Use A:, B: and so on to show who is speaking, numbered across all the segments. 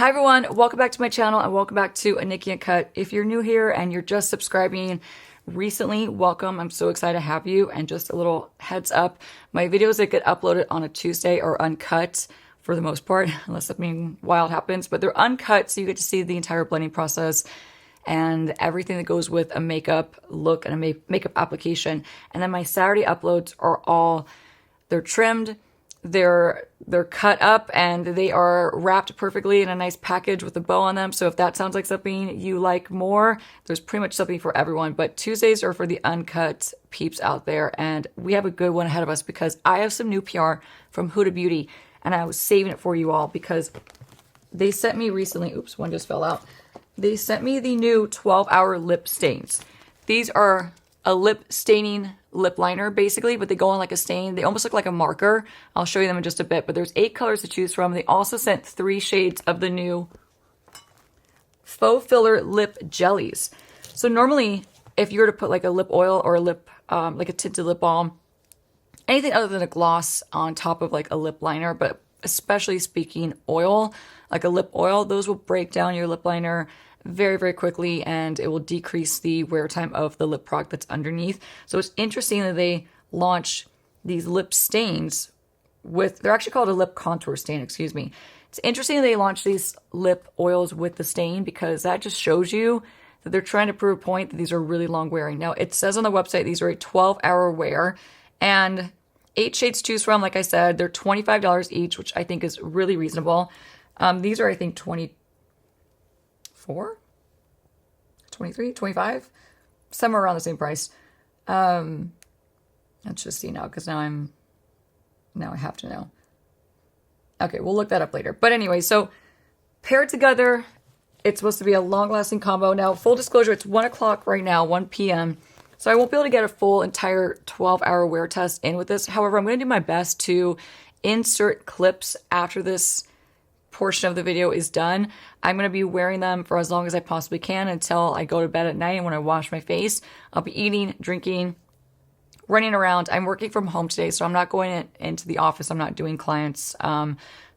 A: Hi everyone, welcome back to my channel and welcome back to a Nikki Uncut. If you're new here and you're just subscribing recently, welcome. I'm so excited to have you. And just a little heads up, my videos that get uploaded on a Tuesday are uncut for the most part, unless something wild happens, but they're uncut so you get to see the entire blending process and everything that goes with a makeup look and a makeup application. And then my Saturday uploads are they're trimmed, they're cut up, and they are wrapped perfectly in a nice package with a bow on them. So if that sounds like something you like more, there's pretty much something for everyone. But Tuesdays are for the uncut peeps out there, and we have a good one ahead of us because I have some new PR from Huda Beauty, and I was saving it for you all because they sent me recently, oops, one just fell out. They sent me the new 12-hour lip stains. These are a lip staining lip liner basically, but they go on like a stain. They almost look like a marker. I'll show you them in just a bit, but there's 8 colors to choose from. They also sent 3 shades of the new faux filler lip jellies. So normally if you were to put like a lip oil or a lip, like a tinted lip balm, anything other than a gloss on top of like a lip liner, but especially speaking oil, like a lip oil, those will break down your lip liner very, very quickly, and it will decrease the wear time of the lip product that's underneath. So it's interesting that they launch these lip stains with, they're actually called a lip contour stain, excuse me. It's interesting that they launch these lip oils with the stain because that just shows you that they're trying to prove a point that these are really long wearing. Now, it says on the website these are a 12-hour wear, and 8 shades to choose from. Like I said, they're $25 each, which I think is really reasonable. These are, I think, 24, 23, 25, somewhere around the same price. Let's just see now, because now I have to know. Okay, we'll look that up later. But anyway, so paired together, it's supposed to be a long-lasting combo. Now, full disclosure, it's 1 o'clock right now, 1 p.m., so I won't be able to get a full entire 12-hour wear test in with this. However, I'm going to do my best to insert clips after this portion of the video is done. I'm going to be wearing them for as long as I possibly can until I go to bed at night, and when I wash my face. I'll be eating, drinking, running around. I'm working from home today, so I'm not going into the office. I'm not doing clients.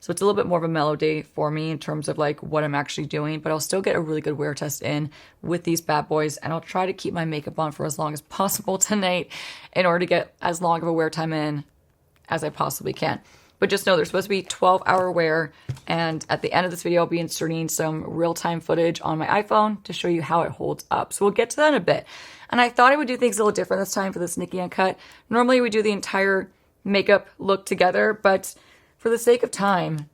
A: So it's a little bit more of a mellow day for me in terms of like what I'm actually doing, but I'll still get a really good wear test in with these bad boys, and I'll try to keep my makeup on for as long as possible tonight in order to get as long of a wear time in as I possibly can. But just know they're supposed to be 12-hour wear, and at the end of this video, I'll be inserting some real-time footage on my iPhone to show you how it holds up. So we'll get to that in a bit. And I thought I would do things a little different this time for this Nikki Uncut. Normally we do the entire makeup look together, but for the sake of time,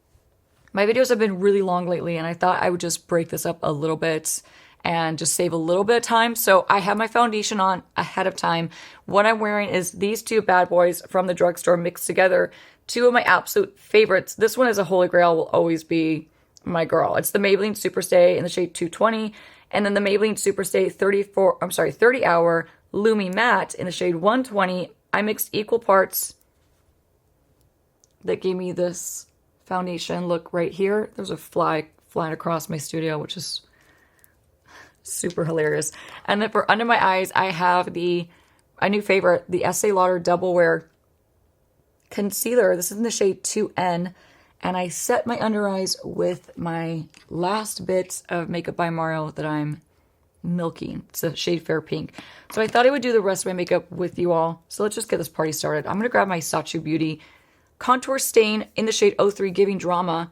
A: my videos have been really long lately, and I thought I would just break this up a little bit and just save a little bit of time. So I have my foundation on ahead of time. What I'm wearing is these 2 bad boys from the drugstore mixed together. 2 of my absolute favorites. This one is a holy grail, will always be my girl. It's the Maybelline Superstay in the shade 220, and then the Maybelline Superstay 30-hour Lumi Matte in the shade 120. I mixed equal parts. That gave me this foundation look right here. There's a fly flying across my studio, which is super hilarious. And then for under my eyes, I have a new favorite, the Estee Lauder Double Wear Concealer. This is in the shade 2N, and I set my under eyes with my last bit of Makeup by Mario that I'm milking. It's a shade Fair Pink. So I thought I would do the rest of my makeup with you all. So let's just get this party started. I'm going to grab my Saatchi Beauty Contour Stain in the shade 03 Giving Drama.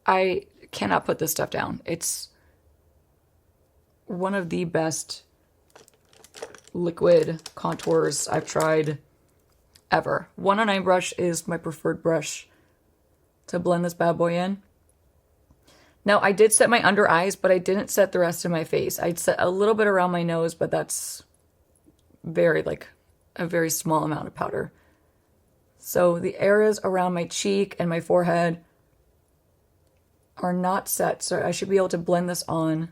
A: I cannot put this stuff down. It's one of the best liquid contours I've tried ever. 109 brush is my preferred brush to blend this bad boy in. Now, I did set my under eyes, but I didn't set the rest of my face. I'd set a little bit around my nose, but that's a very small amount of powder. So the areas around my cheek and my forehead are not set, so I should be able to blend this on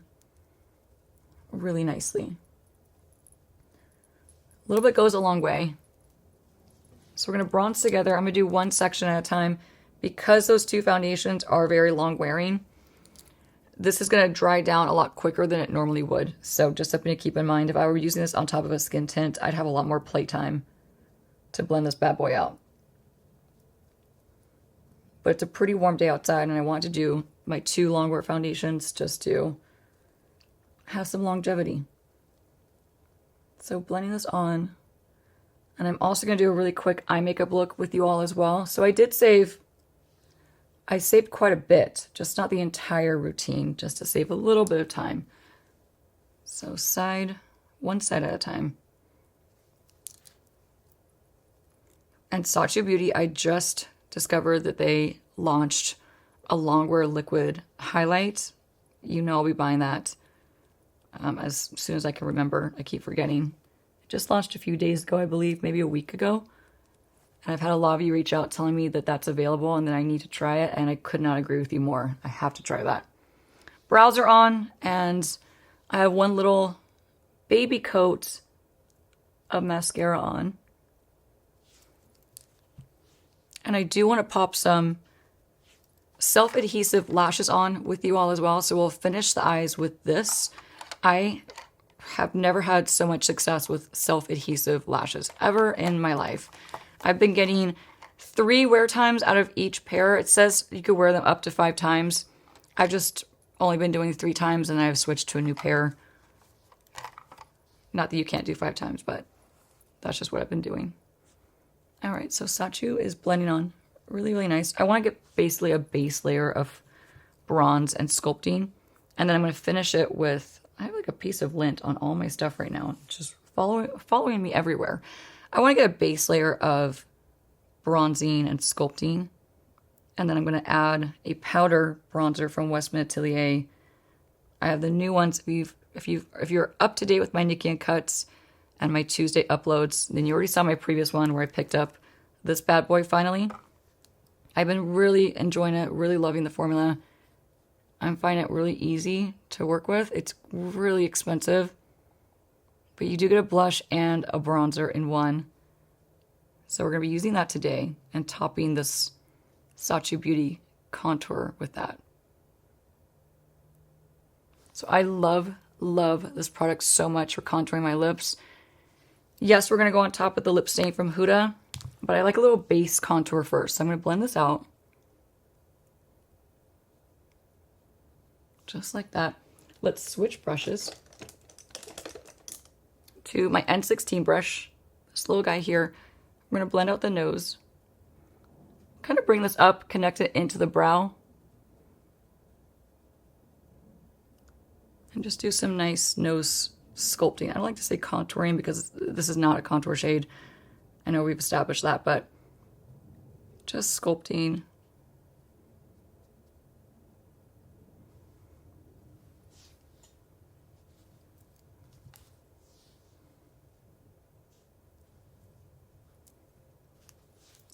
A: really nicely. A little bit goes a long way. So we're going to bronze together. I'm going to do one section at a time because those 2 foundations are very long wearing. This is going to dry down a lot quicker than it normally would. So just something to keep in mind. If I were using this on top of a skin tint, I'd have a lot more playtime to blend this bad boy out. but it's a pretty warm day outside and I want to do my 2 Longwear foundations just to have some longevity. So blending this on, and I'm also going to do a really quick eye makeup look with you all as well. So I saved quite a bit, just not the entire routine, just to save a little bit of time. So one side at a time. And Saatchi Beauty, I just discovered that they launched a Longwear liquid highlight. You know I'll be buying that as soon as I can remember. I keep forgetting. It just launched a few days ago, I believe, maybe a week ago. And I've had a lot of you reach out telling me that that's available and that I need to try it, and I could not agree with you more. I have to try that. Brows are on, and I have one little baby coat of mascara on. And I do want to pop some self-adhesive lashes on with you all as well. So we'll finish the eyes with this. I have never had so much success with self-adhesive lashes ever in my life. I've been getting 3 wear times out of each pair. It says you could wear them up to 5 times. I've just only been doing 3 times and I've switched to a new pair. Not that you can't do 5 times, but that's just what I've been doing. All right, so Saatchi is blending on really, really nice. I want to get basically a base layer of bronze and sculpting. And then I'm going to finish it with, I have like a piece of lint on all my stuff right now, just following me everywhere. I want to get a base layer of bronzing and sculpting. And then I'm going to add a powder bronzer from Westman Atelier. I have the new ones. If you're up to date with my Nikki Uncuts and my Tuesday uploads, then you already saw my previous one where I picked up this bad boy finally. I've been really enjoying it, really loving the formula. I'm finding it really easy to work with. It's really expensive, but you do get a blush and a bronzer in one. So we're going to be using that today and topping this Saatchi Beauty contour with that. So I love this product so much for contouring my lips. Yes, we're going to go on top with the lip stain from Huda, but I like a little base contour first. So I'm going to blend this out. Just like that. Let's switch brushes to my N16 brush, this little guy here. I'm going to blend out the nose. Kind of bring this up, connect it into the brow. And just do some nice nose sculpting. I don't like to say contouring because this is not a contour shade. I know we've established that, but just sculpting.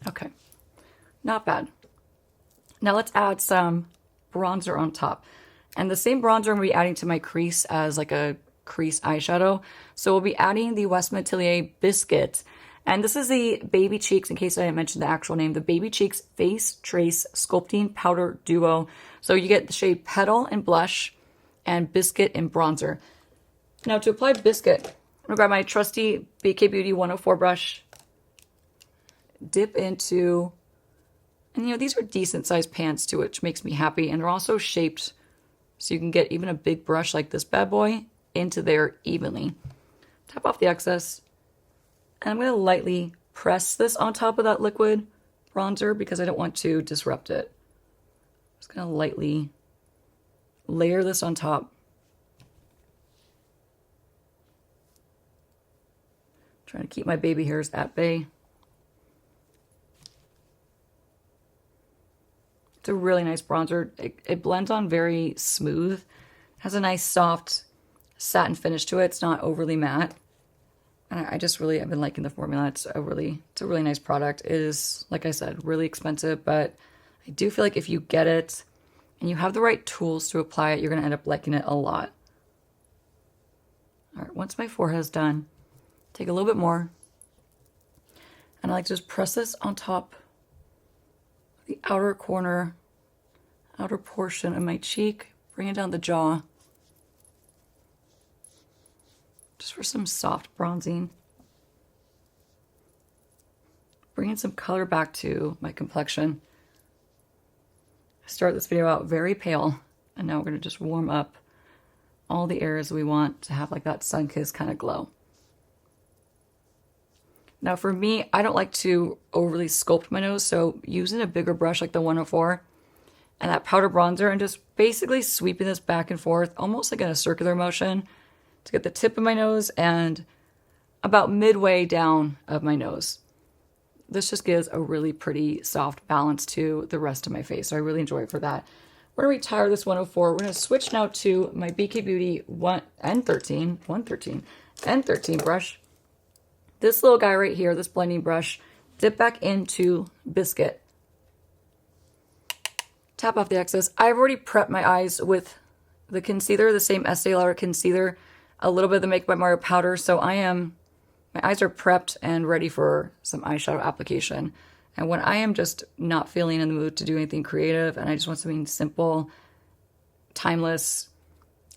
A: Okay, not bad. Now let's add some bronzer on top. And the same bronzer I'm going to be adding to my crease as like a crease eyeshadow. So we'll be adding the Westman Atelier Biscuit. And this is the Baby Cheeks, in case I didn't mention the actual name, the Baby Cheeks Face Trace Sculpting Powder Duo. So you get the shade Petal in blush and Biscuit in bronzer. Now to apply Biscuit, I'm going to grab my trusty BK Beauty 104 brush, dip into, and you know, these are decent sized pans too, which makes me happy. And they're also shaped so you can get even a big brush like this bad boy into there evenly. Tap off the excess. And I'm going to lightly press this on top of that liquid bronzer because I don't want to disrupt it. I'm just going to lightly layer this on top. Trying to keep my baby hairs at bay. It's a really nice bronzer. It blends on very smooth. Has a nice soft satin finish to it. It's not overly matte. And I've been liking the formula. It's a really nice product. It is, like I said, really expensive, but I do feel like if you get it and you have the right tools to apply it, you're going to end up liking it a lot. All right, once my forehead is done, take a little bit more. And I like to just press this on top of the outer corner, outer portion of my cheek, bring it down the jaw. Just for some soft bronzing. Bringing some color back to my complexion. start this video out very pale, and now we're going to just warm up all the areas we want to have like that sun-kissed kind of glow. Now for me, I don't like to overly sculpt my nose, so using a bigger brush like the 104 and that powder bronzer and just basically sweeping this back and forth, almost like in a circular motion, to get the tip of my nose and about midway down of my nose. This just gives a really pretty soft balance to the rest of my face, so I really enjoy it for that. We're going to retire this 104. We're going to switch now to my BK Beauty N13 brush. This little guy right here, this blending brush, dip back into Biscuit. Tap off the excess. I've already prepped my eyes with the concealer, the same Estee Lauder concealer, a little bit of the Makeup by Mario powder, so my eyes are prepped and ready for some eyeshadow application. And when I am just not feeling in the mood to do anything creative and I just want something simple, timeless,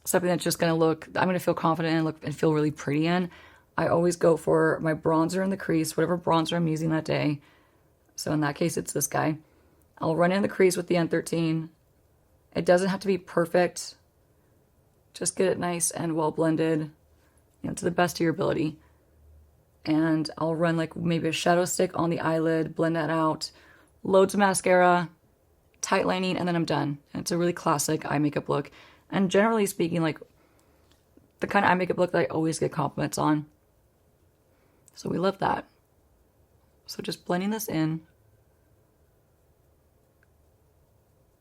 A: something that's just going to look, I'm going to feel confident and look and feel really pretty in, I always go for my bronzer in the crease, whatever bronzer I'm using that day. So in that case, it's this guy. I'll run in the crease with the N13. It doesn't have to be perfect. Just get it nice and well blended, to the best of your ability. And I'll run like maybe a shadow stick on the eyelid, blend that out, loads of mascara, tight lining, and then I'm done. And it's a really classic eye makeup look. And generally speaking, like the kind of eye makeup look that I always get compliments on. So we love that. So just blending this in.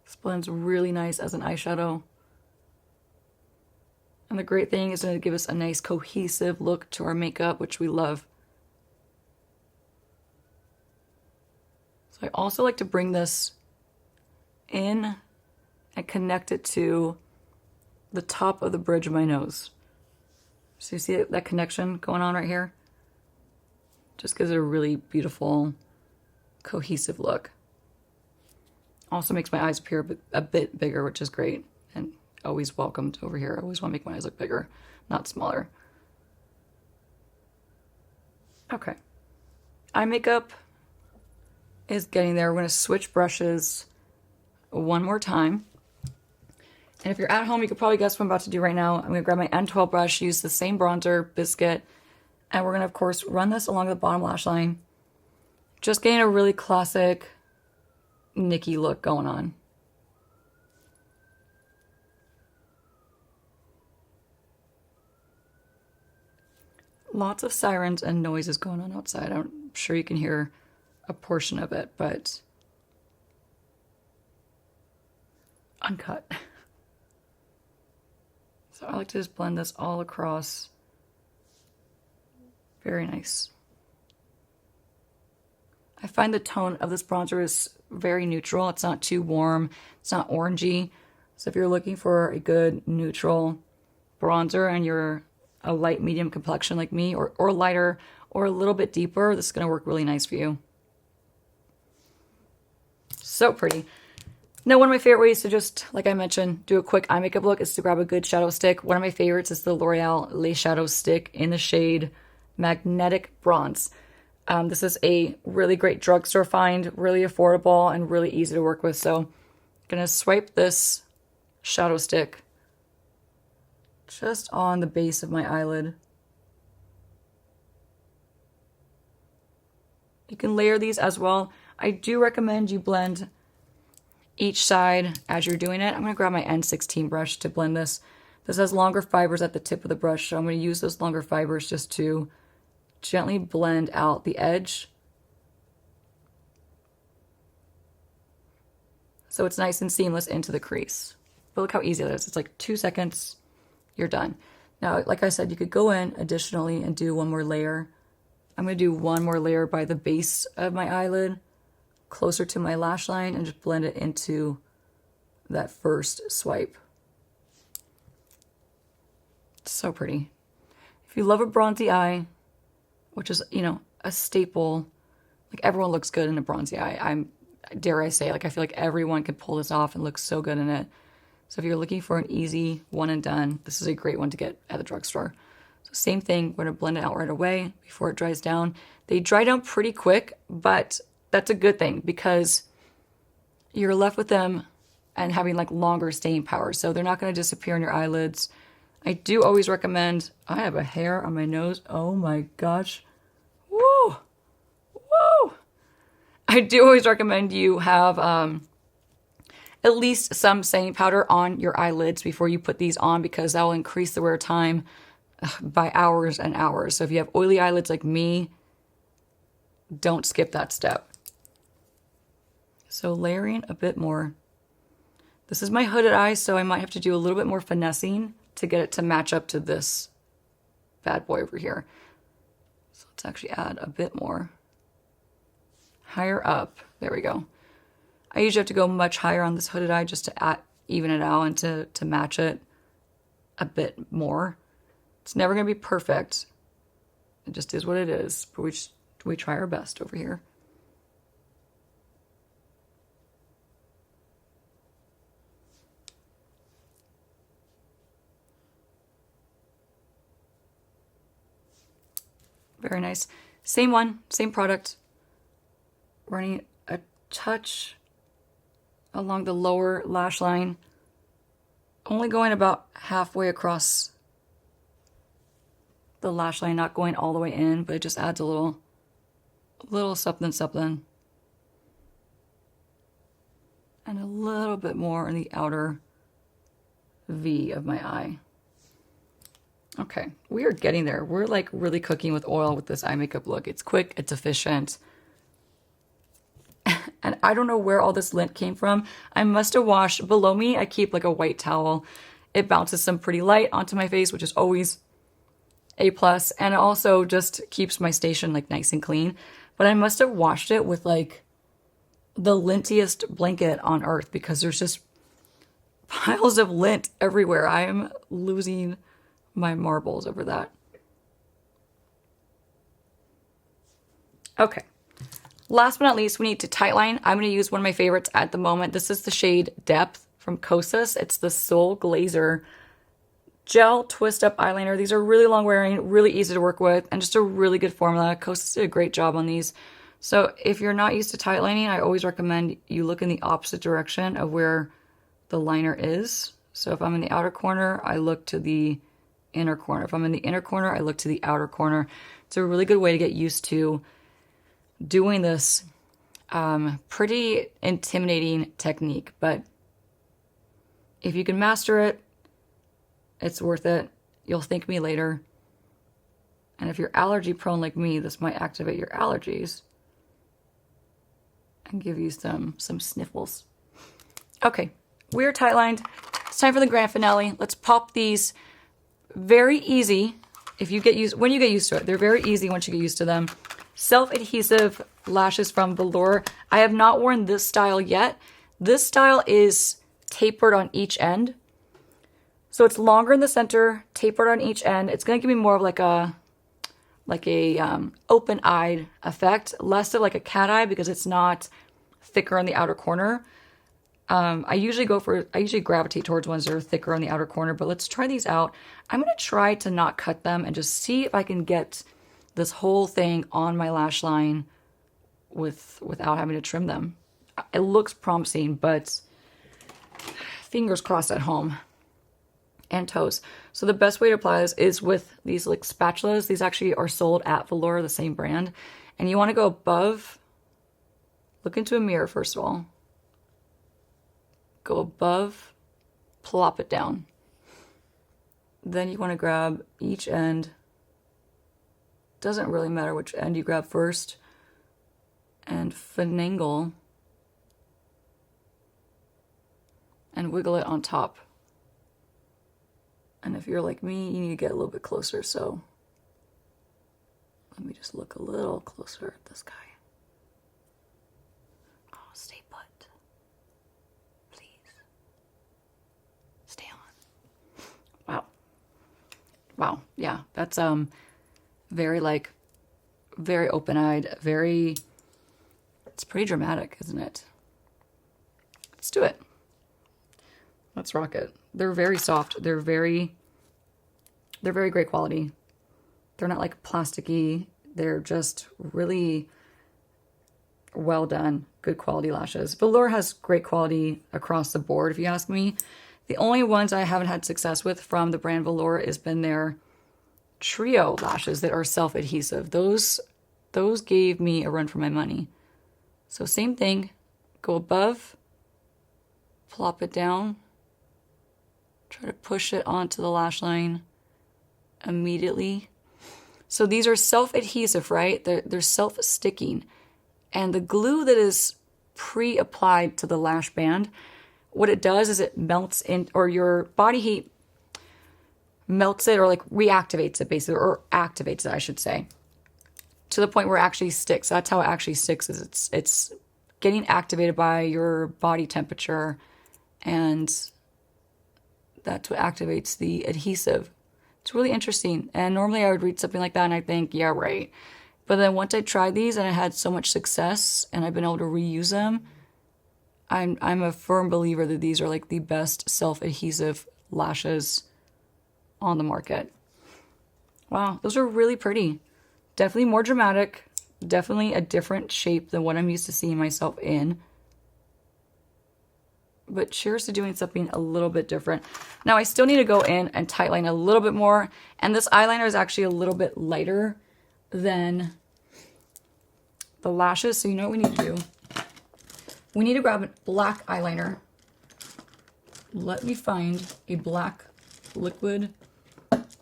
A: This blends really nice as an eyeshadow. And the great thing is going to give us a nice cohesive look to our makeup, which we love. So I also like to bring this in and connect it to the top of the bridge of my nose. So you see that connection going on right here? Just gives it a really beautiful, cohesive look. Also makes my eyes appear a bit bigger, which is great. And always welcomed over here. I always want to make my eyes look bigger, not smaller. Okay. Eye makeup is getting there. We're going to switch brushes one more time. And if you're at home, you could probably guess what I'm about to do right now. I'm going to grab my N12 brush, use the same bronzer, Biscuit, and we're going to, of course, run this along the bottom lash line. Just getting a really classic Nikki look going on. Lots of sirens and noises going on outside. I'm sure you can hear a portion of it, but uncut. So I like to just blend this all across. Very nice. I find the tone of this bronzer is very neutral. It's not too warm. It's not orangey. So if you're looking for a good neutral bronzer and you're a light medium complexion like me, or lighter, or a little bit deeper, this is going to work really nice for you. So pretty. Now, one of my favorite ways to just, like I mentioned, do a quick eye makeup look is to grab a good shadow stick. One of my favorites is the L'Oreal Lace Shadow Stick in the shade Magnetic Bronze. This is a really great drugstore find, really affordable, and really easy to work with. So I'm going to swipe this shadow stick just on the base of my eyelid. You can layer these as well. I do recommend you blend each side as you're doing it. I'm going to grab my N16 brush to blend this. This has longer fibers at the tip of the brush, so I'm going to use those longer fibers just to gently blend out the edge. So it's nice and seamless into the crease. But look how easy it is. It's like 2 seconds. You're done. Now, like I said, you could go in additionally and do one more layer. I'm going to do one more layer by the base of my eyelid, closer to my lash line, and just blend it into that first swipe. It's so pretty. If you love a bronzy eye, which is, a staple, like everyone looks good in a bronzy eye. Dare I say, like I feel like everyone could pull this off and look so good in it. So if you're looking for an easy one and done, this is a great one to get at the drugstore. So same thing, we're going to blend it out right away before it dries down. They dry down pretty quick, but that's a good thing because you're left with them and having like longer staying power. So they're not going to disappear in your eyelids. I do always recommend, I have a hair on my nose. Oh my gosh. Woo! Woo! I do always recommend you have at least some setting powder on your eyelids before you put these on, because that will increase the wear time by hours and hours. So if you have oily eyelids like me, don't skip that step. So layering a bit more. This is my hooded eye, so I might have to do a little bit more finessing to get it to match up to this bad boy over here. So let's actually add a bit more. Higher up. There we go. I usually have to go much higher on this hooded eye just to even it out and to match it a bit more. It's never going to be perfect. It just is what it is. But we try our best over here. Very nice. Same one, same product. Running a touch along the lower lash line. Only going about halfway across the lash line, not going all the way in, but it just adds a little something something. And a little bit more in the outer V of my eye. Okay, we are getting there. We're like really cooking with oil with this eye makeup look. It's quick, it's efficient. And I don't know where all this lint came from. I must have washed below me. I keep like a white towel. It bounces some pretty light onto my face, which is always a plus. And it also just keeps my station like nice and clean. But I must have washed it with like the lintiest blanket on earth, because there's just piles of lint everywhere. I am losing my marbles over that. Okay. Last but not least, we need to tightline. I'm going to use one of my favorites at the moment. This is the shade Depth from Kosas. It's the Soul Glazer Gel Twist Up Eyeliner. These are really long wearing, really easy to work with, and just a really good formula. Kosas did a great job on these. So if you're not used to tightlining, I always recommend you look in the opposite direction of where the liner is. So if I'm in the outer corner, I look to the inner corner. If I'm in the inner corner, I look to the outer corner. It's a really good way to get used to doing this pretty intimidating technique, but if you can master it, it's worth it. You'll thank me later. And if you're allergy prone like me, this might activate your allergies and give you some sniffles. Okay, we're tightlined. It's time for the grand finale. Let's pop these. Very easy if you get used, when you get used to it. They're very easy once you get used to them. Self-adhesive lashes from Velour. I have not worn this style yet. This style is tapered on each end. So it's longer in the center, tapered on each end. It's going to give me more of like a open-eyed effect, less of like a cat eye because it's not thicker on the outer corner. I usually gravitate towards ones that are thicker on the outer corner, but let's try these out. I'm going to try to not cut them and just see if I can get this whole thing on my lash line without having to trim them. It looks promising, but fingers crossed at home. And toes. So the best way to apply this is with these like spatulas. These actually are sold at Velour, the same brand. And you want to go above, look into a mirror first of all. Go above, plop it down. Then you want to grab each end. Doesn't really matter which end you grab first. And finagle. And wiggle it on top. And if you're like me, you need to get a little bit closer. So let me just look a little closer at this guy. Oh, stay put. Please. Stay on. Wow. Wow. Yeah, that's very open-eyed, it's pretty dramatic, isn't it? Let's do it. Let's rock it. They're very soft. They're very great quality. They're not like plasticky. They're just really well done, good quality lashes. Velour has great quality across the board, if you ask me. The only ones I haven't had success with from the brand Velour has been their trio lashes that are self-adhesive. Those gave me a run for my money. So same thing, go above, plop it down, try to push it onto the lash line immediately. So these are self-adhesive, right? They're self-sticking. And the glue that is pre-applied to the lash band, what it does is it melts in, or your body heat melts it, or like reactivates it basically, or activates it, I should say, to the point where it actually sticks. That's how it actually sticks, is it's getting activated by your body temperature, and that's what activates the adhesive. It's really interesting. And normally I would read something like that and I think, yeah, right. But then once I tried these and I had so much success and I've been able to reuse them, I'm a firm believer that these are like the best self-adhesive lashes on the market. Wow, those are really pretty. Definitely more dramatic. Definitely a different shape than what I'm used to seeing myself in. But cheers to doing something a little bit different. Now I still need to go in and tightline a little bit more. And this eyeliner is actually a little bit lighter than the lashes. So you know what we need to do? We need to grab a black eyeliner. Let me find a black liquid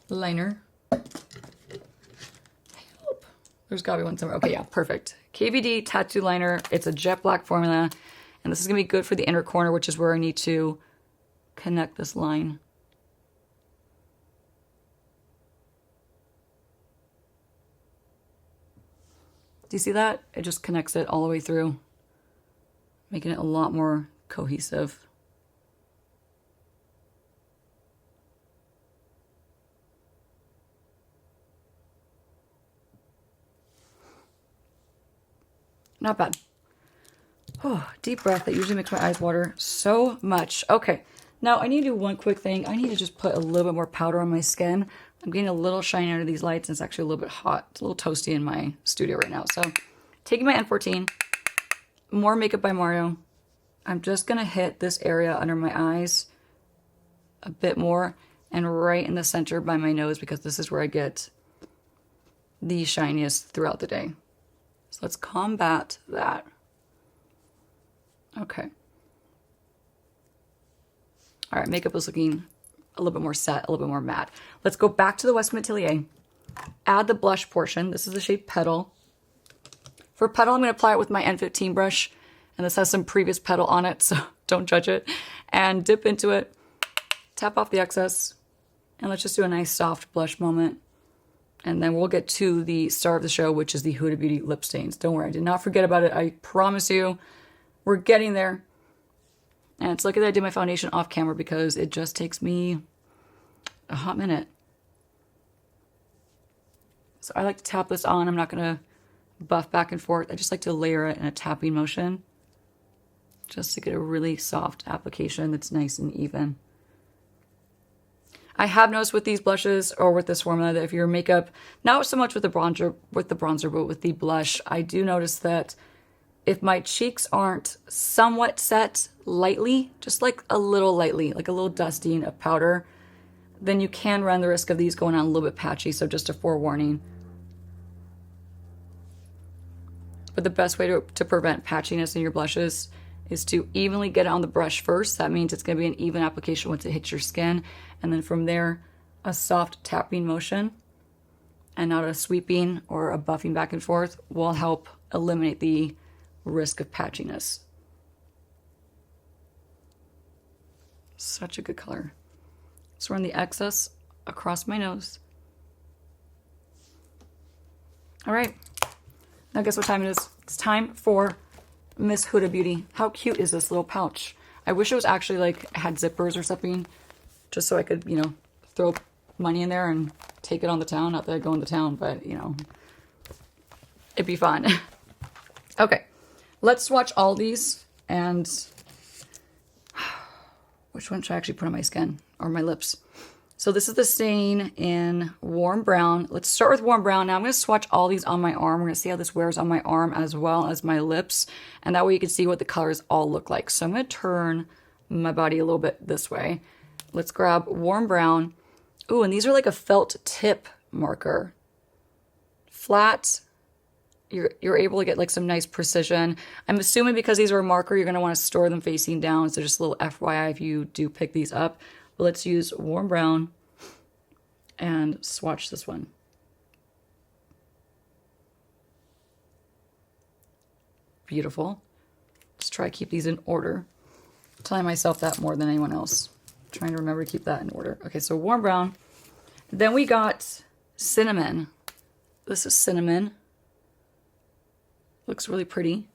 A: liner. Help. There's gotta be one somewhere. Okay, yeah, perfect. KVD tattoo liner. It's a jet black formula. And this is gonna be good for the inner corner, which is where I need to connect this line. Do you see that? It just connects it all the way through, making it a lot more cohesive. Not bad. Oh, deep breath. That usually makes my eyes water so much. Okay, now I need to do one quick thing. I need to just put a little bit more powder on my skin. I'm getting a little shiny under these lights, and it's actually a little bit hot. It's a little toasty in my studio right now. So taking my N14, more Makeup by Mario. I'm just going to hit this area under my eyes a bit more and right in the center by my nose, because this is where I get the shiniest throughout the day. So let's combat that. Okay. All right, makeup is looking a little bit more set, a little bit more matte. Let's go back to the West Atelier. Add the blush portion. This is the shade Petal. For Petal, I'm going to apply it with my N15 brush. And this has some previous Petal on it, so don't judge it. And dip into it. Tap off the excess. And let's just do a nice soft blush moment. And then we'll get to the star of the show, which is the Huda Beauty lip stains. Don't worry, I did not forget about it. I promise you. We're getting there. And it's lucky that I did my foundation off camera, because it just takes me a hot minute. So I like to tap this on. I'm not going to buff back and forth. I just like to layer it in a tapping motion, just to get a really soft application that's nice and even. I have noticed with these blushes, or with this formula, that if your makeup, not so much with the bronzer, but with the blush, I do notice that if my cheeks aren't somewhat set lightly, just like a little lightly, like a little dusting of powder, then you can run the risk of these going on a little bit patchy. So just a forewarning. But the best way to prevent patchiness in your blushes is to evenly get it on the brush first. That means it's going to be an even application once it hits your skin. And then from there, a soft tapping motion and not a sweeping or a buffing back and forth will help eliminate the risk of patchiness. Such a good color. Let's run the excess across my nose. All right. Now guess what time it is? It's time for Miss Huda Beauty. How cute is this little pouch? I wish it was actually like had zippers or something, just so I could, you know, throw money in there and take it on the town. Not that I go in the town, but you know, it'd be fun. Okay, let's swatch all these, and which one should I actually put on my skin or my lips? So this is the stain in warm brown. Let's start with warm brown. Now I'm going to swatch all these on my arm. We're going to see how this wears on my arm as well as my lips. And that way you can see what the colors all look like. So I'm going to turn my body a little bit this way. Let's grab warm brown. Ooh, and these are like a felt tip marker. Flat. You're able to get like some nice precision. I'm assuming because these are a marker, you're going to want to store them facing down. So just a little FYI if you do pick these up. But let's use warm brown and swatch this one. Beautiful. Let's try to keep these in order. I'm telling myself that more than anyone else. I'm trying to remember to keep that in order. Okay, so warm brown. Then we got cinnamon. This is cinnamon. Looks really pretty.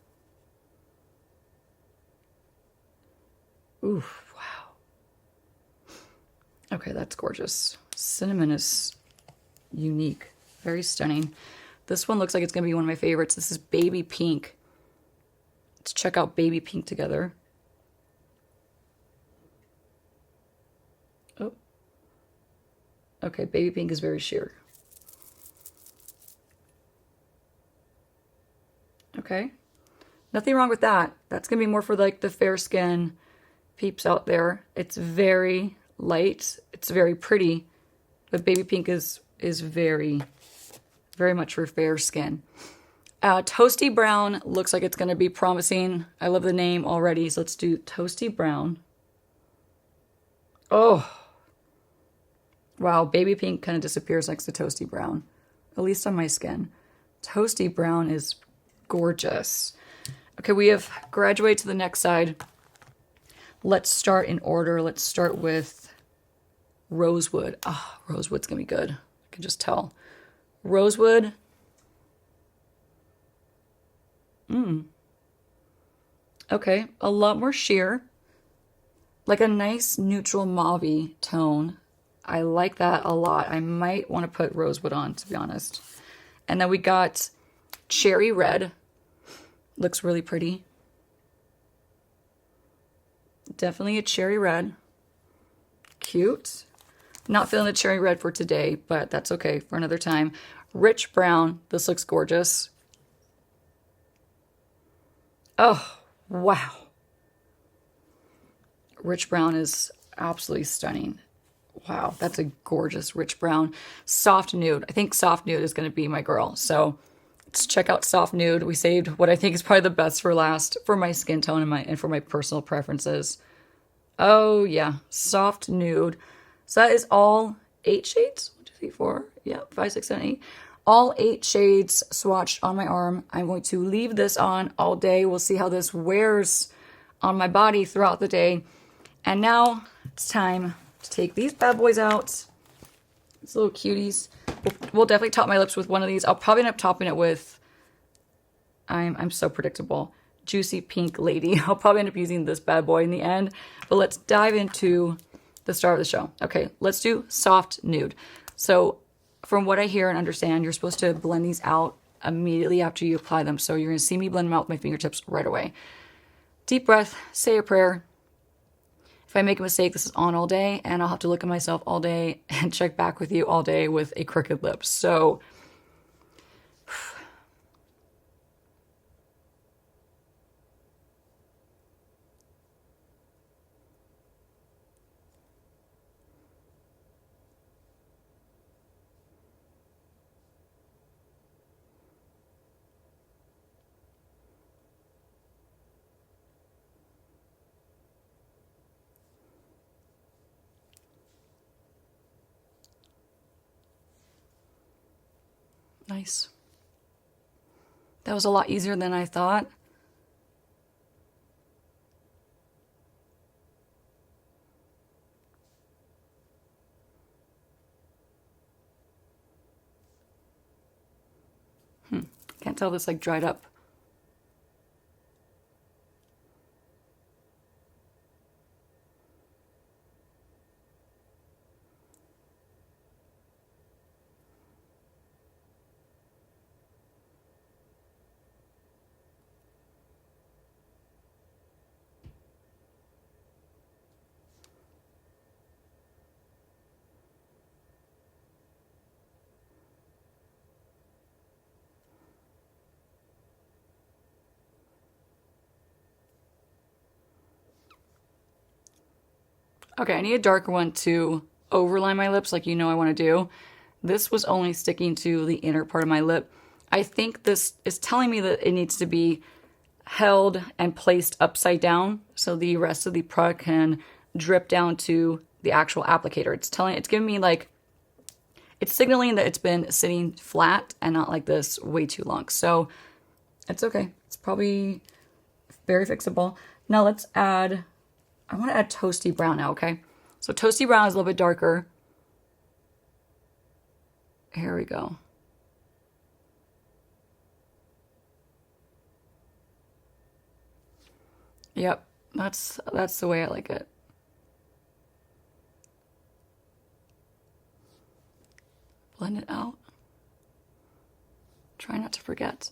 A: Ooh. Okay, that's gorgeous. Cinnamon is unique, very stunning. This one looks like it's going to be one of my favorites. This is baby pink. Let's check out baby pink together. Oh. Okay, baby pink is very sheer. Okay. Nothing wrong with that. That's going to be more for like the fair skin peeps out there. It's very light. It's very pretty, but baby pink is very much for fair skin. Toasty brown looks like it's going to be promising. I love the name already, so let's do toasty brown. Oh, wow, baby pink kind of disappears next to toasty brown, at least on my skin. Toasty brown is gorgeous. Okay, we have graduated to the next side. Let's start in order. Let's start with rosewood. Oh, rosewood's gonna be good. I can just tell. Rosewood. Okay, a lot more sheer. Like a nice neutral mauve-y tone. I like that a lot. I might want to put rosewood on, to be honest. And then we got cherry red. Looks really pretty. Definitely a cherry red. Cute. Not feeling the cherry red for today, but that's okay for another time. Rich brown. This looks gorgeous. Oh, wow. Rich brown is absolutely stunning. Wow, that's a gorgeous rich brown. Soft nude. I think soft nude is going to be my girl. So let's check out soft nude. We saved what I think is probably the best for last for my skin tone and for my personal preferences. Oh, yeah. Soft nude. So that is all 8 shades. 1, 2, 3, 4. Yeah, 5, 6, 7, 8. All 8 shades swatched on my arm. I'm going to leave this on all day. We'll see how this wears on my body throughout the day. And now it's time to take these bad boys out. These little cuties. We'll definitely top my lips with one of these. I'll probably end up topping it with, I'm so predictable, Juicy Pink Lady. I'll probably end up using this bad boy in the end. But let's dive into the start of the show. Okay, let's do soft nude. So from what I hear and understand, you're supposed to blend these out immediately after you apply them. So you're going to see me blend them out with my fingertips right away. Deep breath, say a prayer. If I make a mistake, this is on all day, and I'll have to look at myself all day and check back with you all day with a crooked lip. So nice. That was a lot easier than I thought. Can't tell this like dried up. Okay, I need a darker one to overline my lips like you know I want to do. This was only sticking to the inner part of my lip. I think this is telling me that it needs to be held and placed upside down so the rest of the product can drip down to the actual applicator. It's giving me like, it's signaling that it's been sitting flat and not like this way too long. So it's okay. It's probably very fixable. Now let's add, I want to add Toasty Brown now, okay? So Toasty Brown is a little bit darker. Here we go. Yep, that's the way I like it. Blend it out. Try not to forget.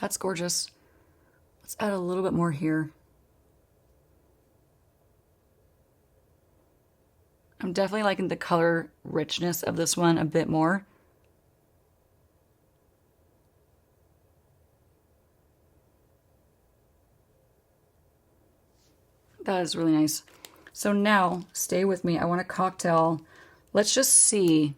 A: That's gorgeous. Let's add a little bit more here. I'm definitely liking the color richness of this one a bit more. That is really nice. So now, stay with me. I want a cocktail. Let's just see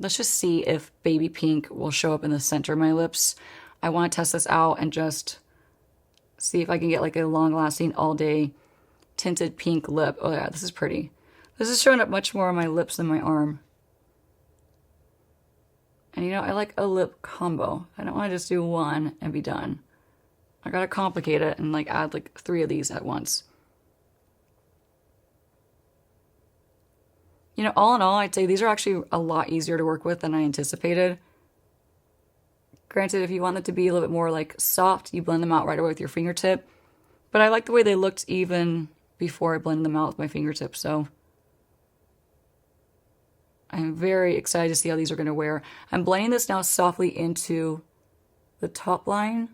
A: if baby pink will show up in the center of my lips. I want to test this out and just see if I can get like a long-lasting all-day tinted pink lip. Oh yeah, this is pretty. This is showing up much more on my lips than my arm. And you know, I like a lip combo. I don't want to just do one and be done. I gotta complicate it and like add like 3 of these at once. You know, all in all, I'd say these are actually a lot easier to work with than I anticipated. Granted, if you want them to be a little bit more like soft, you blend them out right away with your fingertip. But I like the way they looked even before I blended them out with my fingertip, so I'm very excited to see how these are going to wear. I'm blending this now softly into the top line.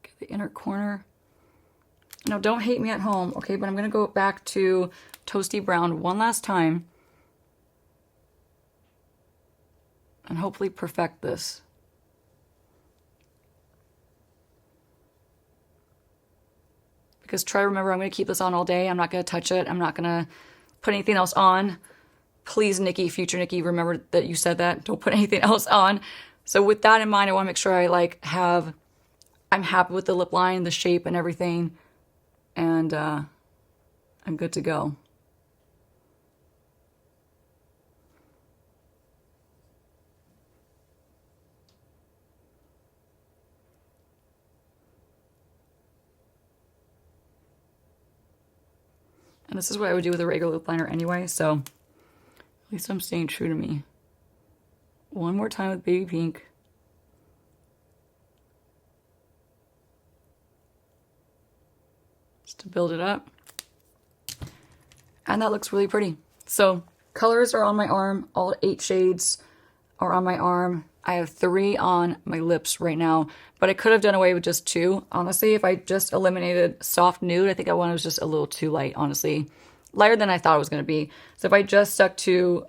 A: Get the inner corner. Now, don't hate me at home, okay? But I'm going to go back to Toasty Brown one last time and hopefully perfect this. Because try to remember, I'm going to keep this on all day. I'm not going to touch it. I'm not going to put anything else on. Please, Nikki, future Nikki, remember that you said that. Don't put anything else on. So with that in mind, I want to make sure I'm happy with the lip line, the shape, and everything. And I'm good to go. And this is what I would do with a regular lip liner anyway, so at least I'm staying true to me. One more time with baby pink. Just to build it up. And that looks really pretty. So colors are on my arm. All 8 shades are on my arm. I have 3 on my lips right now, but I could have done away with just 2. Honestly, if I just eliminated soft nude, I think that one was just a little too light, honestly. Lighter than I thought it was going to be. So if I just stuck to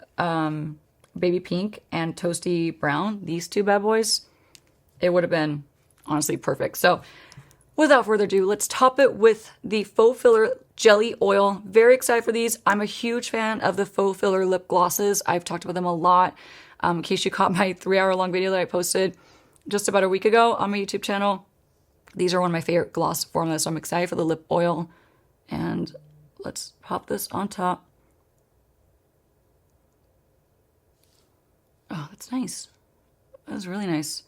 A: baby pink and toasty brown, these 2 bad boys, it would have been honestly perfect. So without further ado, let's top it with the Faux Filler Jelly Oil. Very excited for these. I'm a huge fan of the Faux Filler lip glosses. I've talked about them a lot. In case you caught my 3-hour-long video that I posted just about a week ago on my YouTube channel, these are one of my favorite gloss formulas, so I'm excited for the lip oil. And let's pop this on top. Oh, that's nice. That was really nice.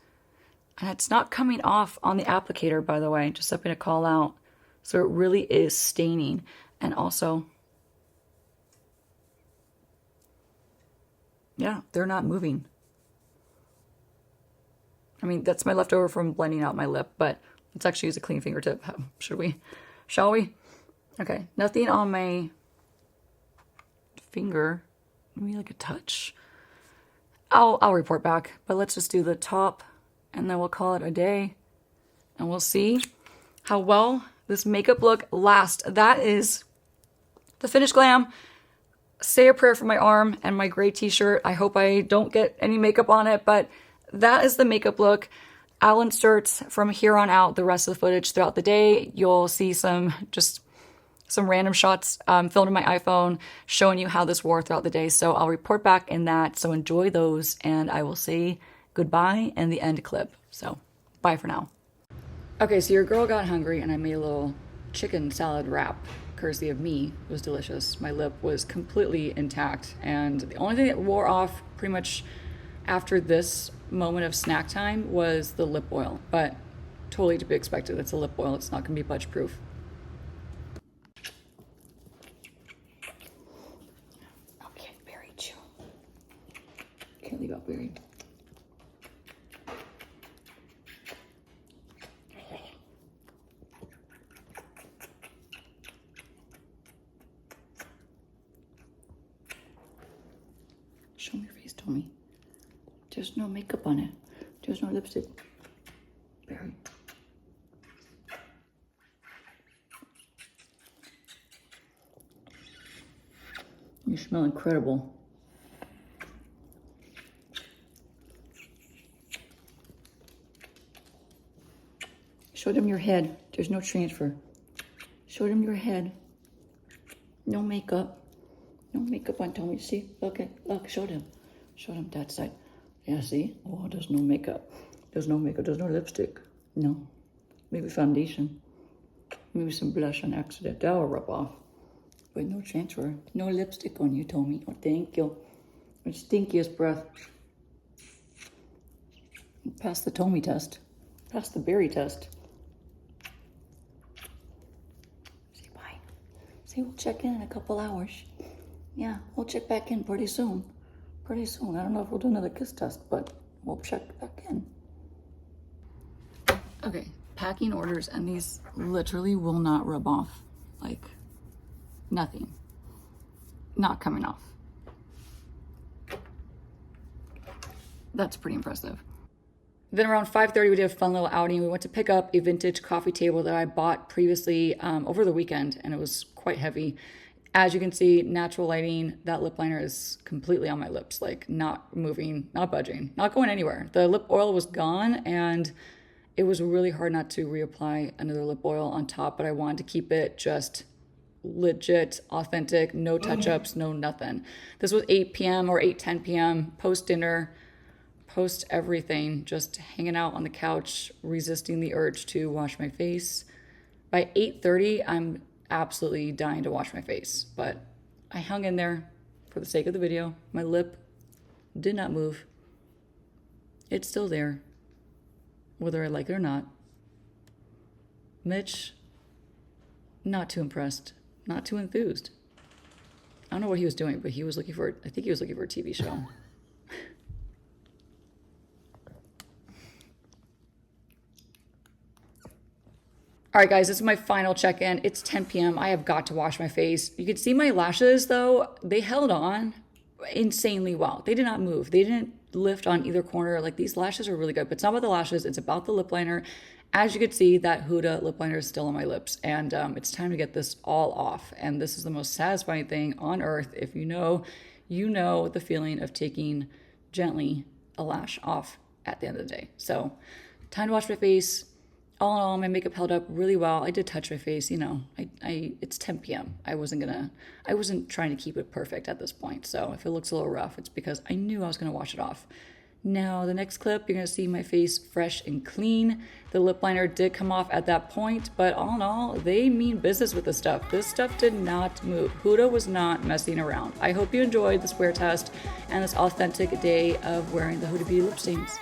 A: And it's not coming off on the applicator, by the way, just something to call out. So it really is staining. And also, yeah, they're not moving. I mean, that's my leftover from blending out my lip, but let's actually use a clean fingertip. Should we? Shall we? Okay, nothing on my finger. Maybe like a touch. I'll report back, but let's just do the top and then we'll call it a day and we'll see how well this makeup look lasts. That is the finished glam. Say a prayer for my arm and my gray t-shirt. I hope I don't get any makeup on it, but that is the makeup look. I'll insert from here on out the rest of the footage throughout the day. You'll see some random shots filmed on my iPhone showing you how this wore throughout the day. So I'll report back in that. So enjoy those and I will say goodbye in the end clip. So bye for now. Okay, so your girl got hungry and I made a little chicken salad wrap courtesy of me. It was delicious. My lip was completely intact and the only thing that wore off pretty much after this moment of snack time was the lip oil, but totally to be expected. It's a lip oil. It's not going to be budge proof. Can't leave out berry. Show me your face, Tommy. There's no makeup on it. There's no lipstick. Berry. You smell incredible. Show them your head. There's no transfer. Show them your head. No makeup. No makeup on Tommy. See? Look, show them. Show them that side. Yeah, see? Oh, there's no makeup. There's no makeup. There's no lipstick. No. Maybe foundation. Maybe some blush on accident. That'll rub off. But no transfer. No lipstick on you, Tommy. Oh, thank you. It's stinkiest breath. Pass the Tommy test. Pass the berry test. Say bye. Say we'll check in a couple hours. Yeah, we'll check back in pretty soon. Pretty soon. I don't know if we'll do another kiss test, but we'll check back in. Okay, packing orders, and these literally will not rub off. Like, nothing. Not coming off. That's pretty impressive. Then around 5:30, we did a fun little outing. We went to pick up a vintage coffee table that I bought previously over the weekend, and it was quite heavy. As you can see, natural lighting, that lip liner is completely on my lips, like not moving, not budging, not going anywhere. The lip oil was gone, and it was really hard not to reapply another lip oil on top, but I wanted to keep it just legit, authentic, no touch-ups, no nothing. This was 8 p.m. or 8:10 p.m., post-dinner, post everything, just hanging out on the couch, resisting the urge to wash my face. By 8:30, I'm absolutely dying to wash my face, but I hung in there for the sake of the video. My lip did not move. It's still there, whether I like it or not. Mitch, not too impressed, not too enthused. I don't know what he was doing, but he was looking for, I think he was looking for a TV show. All right, guys, this is my final check-in. It's 10 p.m. I have got to wash my face. You can see my lashes, though. They held on insanely well. They did not move. They didn't lift on either corner. Like, these lashes are really good, but it's not about the lashes. It's about the lip liner. As you can see, that Huda lip liner is still on my lips, and it's time to get this all off. And this is the most satisfying thing on earth. If you know the feeling of taking gently a lash off at the end of the day. So, time to wash my face. All in all, my makeup held up really well. I did touch my face, you know. It's 10 p.m. I wasn't trying to keep it perfect at this point. So if it looks a little rough, it's because I knew I was gonna wash it off. Now, the next clip, you're gonna see my face fresh and clean. The lip liner did come off at that point, but all in all, they mean business with this stuff. This stuff did not move. Huda was not messing around. I hope you enjoyed this wear test and this authentic day of wearing the Huda Beauty lip stains.